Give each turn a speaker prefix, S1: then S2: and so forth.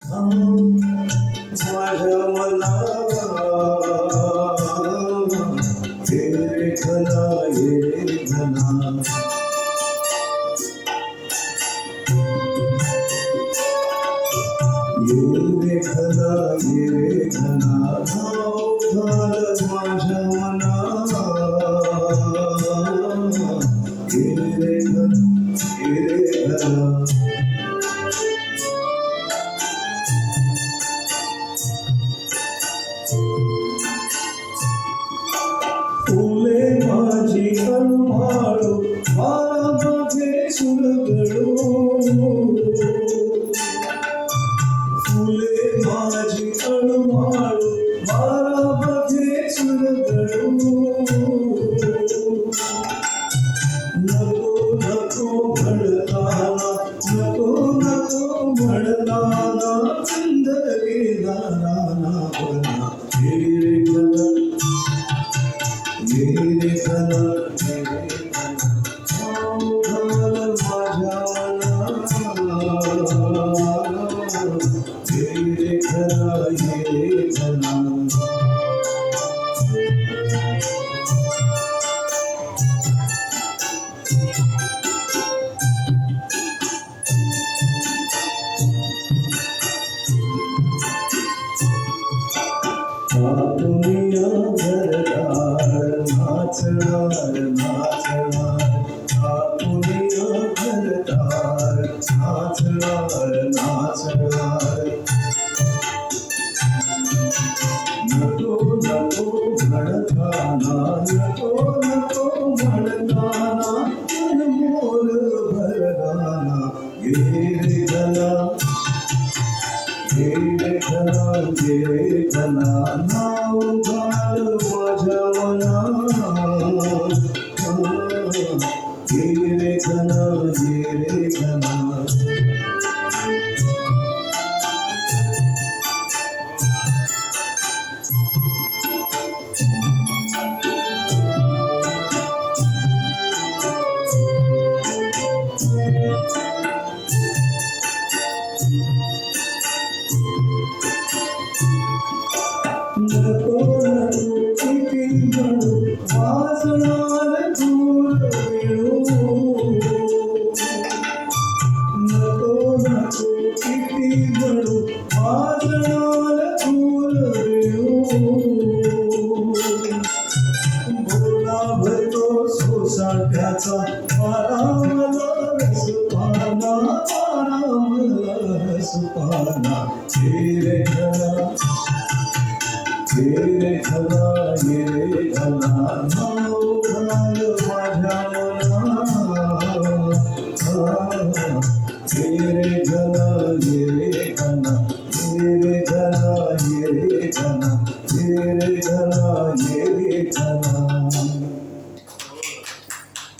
S1: माझ्या मना हे रे घना हे रे घना ये रे घना ये रे घना घाल माझ्या मना हे रे घना हे रे घना फुले माझी अनमाळू वारामध्ये सुलगडू फुले माझी अनमाळू वारामध्ये सुलगडू नको नको म्हणताना नको नको म्हणताना जिंदगी दाना बना हे रे घना ये रे घना ये रे घना घाल माझ्या मना ये रे घना ये रे घना दुनिया घरदार नाचणार नाचणार दुनिया घरदार नाचणार नाचणार नको नको म्हणताना नको नको म्हणताना मोर भरगाना ये रे घना ये रे घना ये रे घना नाव घाल माझ्या मना ये रे घना ये रे घना नको नको किती म्हणू वाजणार दूर वेळू नको नको किती म्हणू वाजणार दूर वेळू भोला भरतो सोसाट्याचा वारा मला रसपाना वारा मला रसपाना हे रे घना ये रे घना ये रे घना नाव घाल माझ्या मना ये रे घना ये रे घना ये रे घना ये रे घना ये रे घना ये रे घना